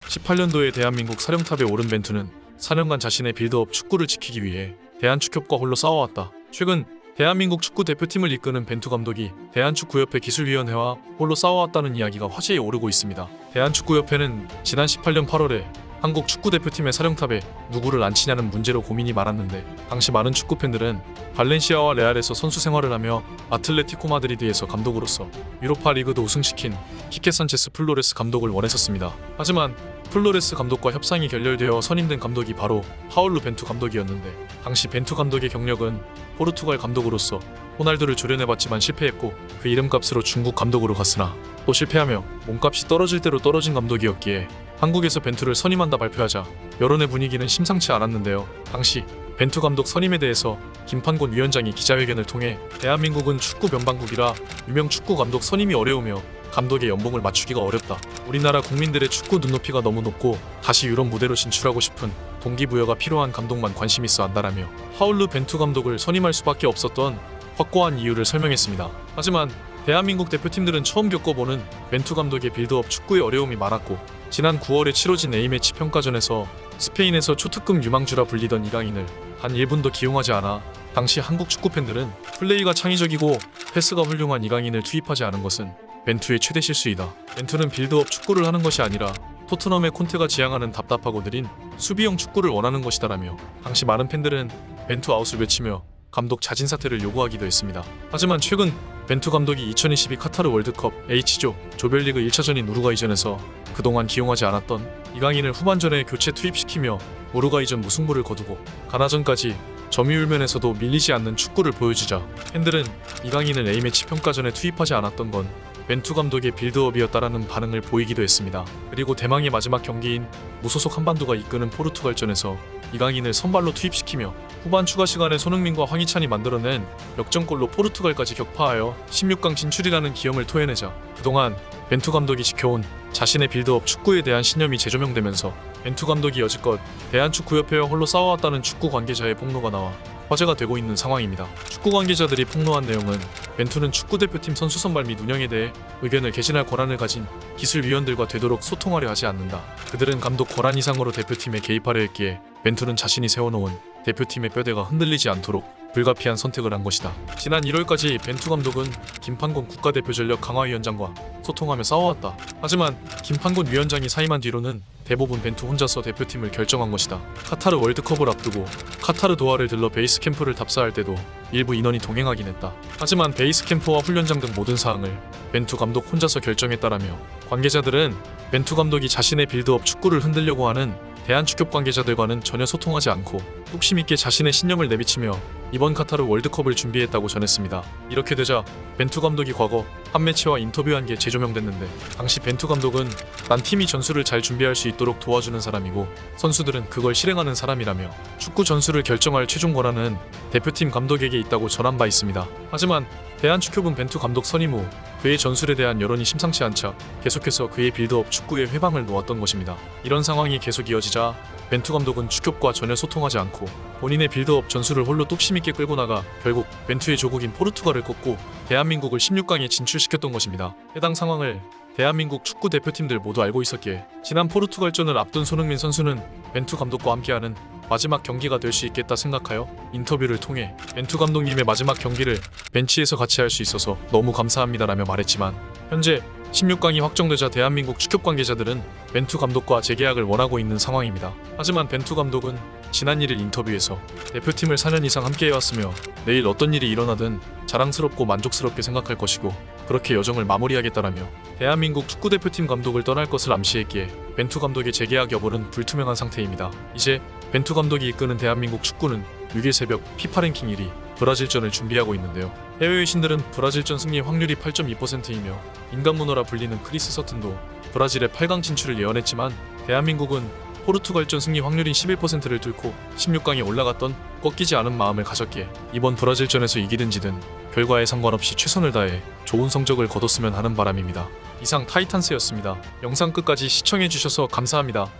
18년도에 대한민국 사령탑에 오른 벤투는 4년간 자신의 빌드업 축구를 지키기 위해 대한축협과 홀로 싸워왔다. 최근 대한민국 축구 대표팀을 이끄는 벤투 감독이 대한축구협회 기술위원회와 홀로 싸워왔다는 이야기가 화제에 오르고 있습니다. 대한축구협회는 지난 18년 8월에 한국 축구대표팀의 사령탑에 누구를 앉히냐는 문제로 고민이 많았는데, 당시 많은 축구팬들은 발렌시아와 레알에서 선수 생활을 하며 아틀레티코 마드리드에서 감독으로서 유로파 리그도 우승시킨 키케 산체스 플로레스 감독을 원했었습니다. 하지만 플로레스 감독과 협상이 결렬되어 선임된 감독이 바로 파울루 벤투 감독이었는데, 당시 벤투 감독의 경력은 포르투갈 감독으로서 호날두를 조련해봤지만 실패했고, 그 이름값으로 중국 감독으로 갔으나 또 실패하며 몸값이 떨어질 대로 떨어진 감독이었기에 한국에서 벤투를 선임한다 발표하자 여론의 분위기는 심상치 않았는데요. 당시 벤투 감독 선임에 대해서 김판곤 위원장이 기자회견을 통해 대한민국은 축구 변방국이라 유명 축구 감독 선임이 어려우며 감독의 연봉을 맞추기가 어렵다. 우리나라 국민들의 축구 눈높이가 너무 높고 다시 유럽 무대로 진출하고 싶은 동기부여가 필요한 감독만 관심 있어 한다라며 파울루 벤투 감독을 선임할 수밖에 없었던 확고한 이유를 설명했습니다. 하지만 대한민국 대표팀들은 처음 겪어보는 벤투 감독의 빌드업 축구에 어려움이 많았고, 지난 9월에 치러진 A매치 평가전에서 스페인에서 초특급 유망주라 불리던 이강인을 단 1분도 기용하지 않아 당시 한국 축구팬들은 플레이가 창의적이고 패스가 훌륭한 이강인을 투입하지 않은 것은 벤투의 최대 실수이다. 벤투는 빌드업 축구를 하는 것이 아니라 토트넘의 콘테가 지향하는 답답하고 느린 수비형 축구를 원하는 것이다라며 당시 많은 팬들은 벤투 아웃을 외치며 감독 자진 사퇴를 요구하기도 했습니다. 하지만 최근 벤투 감독이 2022 카타르 월드컵 H조 조별리그 1차전인 우루과이전에서 그동안 기용하지 않았던 이강인을 후반전에 교체 투입시키며 우루과이전 무승부를 거두고 가나전까지 점유율 면에서도 밀리지 않는 축구를 보여주자 팬들은 이강인을 A매치 평가전에 투입하지 않았던 건 벤투 감독의 빌드업이었다라는 반응을 보이기도 했습니다. 그리고 대망의 마지막 경기인 무소속 한반도가 이끄는 포르투갈전에서 이강인을 선발로 투입시키며 후반 추가 시간에 손흥민과 황희찬이 만들어낸 역전골로 포르투갈까지 격파하여 16강 진출이라는 기염을 토해내자 그동안 벤투 감독이 지켜온 자신의 빌드업 축구에 대한 신념이 재조명되면서 벤투 감독이 여지껏 대한축구협회와 홀로 싸워왔다는 축구 관계자의 폭로가 나와 화제가 되고 있는 상황입니다. 축구 관계자들이 폭로한 내용은 벤투는 축구대표팀 선수 선발 및 운영에 대해 의견을 개진할 권한을 가진 기술위원들과 되도록 소통하려 하지 않는다. 그들은 감독 권한 이상으로 대표팀에 개입하려 했기에 벤투는 자신이 세워놓은 대표팀의 뼈대가 흔들리지 않도록 불가피한 선택을 한 것이다. 지난 1월까지 벤투 감독은 김판곤 국가대표 전력 강화위원장과 소통하며 싸워왔다. 하지만 김판곤 위원장이 사임한 뒤로는 대부분 벤투 혼자서 대표팀을 결정한 것이다. 카타르 월드컵을 앞두고 카타르 도하를 들러 베이스 캠프를 답사할 때도 일부 인원이 동행하긴 했다. 하지만 베이스 캠프와 훈련장 등 모든 사항을 벤투 감독 혼자서 결정했다라며 관계자들은 벤투 감독이 자신의 빌드업 축구를 흔들려고 하는 대한축협 관계자들과는 전혀 소통하지 않고 뚝심 있게 자신의 신념을 내비치며 이번 카타르 월드컵을 준비했다고 전했습니다. 이렇게 되자 벤투 감독이 과거 한 매치와 인터뷰한 게 재조명됐는데, 당시 벤투 감독은 난 팀이 전술을 잘 준비할 수 있도록 도와주는 사람이고 선수들은 그걸 실행하는 사람이라며 축구 전술을 결정할 최종 권한은 대표팀 감독에게 있다고 전한 바 있습니다. 하지만 대한축협은 벤투 감독 선임 후 그의 전술에 대한 여론이 심상치 않자 계속해서 그의 빌드업 축구에 회방을 놓았던 것입니다. 이런 상황이 계속 이어지자 벤투 감독은 축협과 전혀 소통하지 않고 본인의 빌드업 전술을 홀로 뚝심 있게 끌고 나가 결국 벤투의 조국인 포르투갈을 꺾고 대한민국을 16강에 진출시켰던 것입니다. 해당 상황을 대한민국 축구 대표팀들 모두 알고 있었기에 지난 포르투갈전을 앞둔 손흥민 선수는 벤투 감독과 함께하는 마지막 경기가 될 수 있겠다 생각하여 인터뷰를 통해 벤투 감독님의 마지막 경기를 벤치에서 같이 할 수 있어서 너무 감사합니다라며 말했지만, 현재 16강이 확정되자 대한민국 축협 관계자들은 벤투 감독과 재계약을 원하고 있는 상황입니다. 하지만 벤투 감독은 지난 1일 인터뷰에서 대표팀을 4년 이상 함께해왔으며 내일 어떤 일이 일어나든 자랑스럽고 만족스럽게 생각할 것이고 그렇게 여정을 마무리하겠다라며 대한민국 축구대표팀 감독을 떠날 것을 암시했기에 벤투 감독의 재계약 여부는 불투명한 상태입니다. 이제 벤투 감독이 이끄는 대한민국 축구는 6일 새벽 피파 랭킹 1위 브라질전을 준비하고 있는데요. 해외 외신들은 브라질전 승리 확률이 8.2%이며 인간문어라 불리는 크리스 서튼도 브라질의 8강 진출을 예언했지만, 대한민국은 포르투갈전 승리 확률인 11%를 뚫고 16강에 올라갔던 꺾이지 않은 마음을 가졌기에 이번 브라질전에서 이기든 지든 결과에 상관없이 최선을 다해 좋은 성적을 거뒀으면 하는 바람입니다. 이상 타이탄스였습니다. 영상 끝까지 시청해주셔서 감사합니다.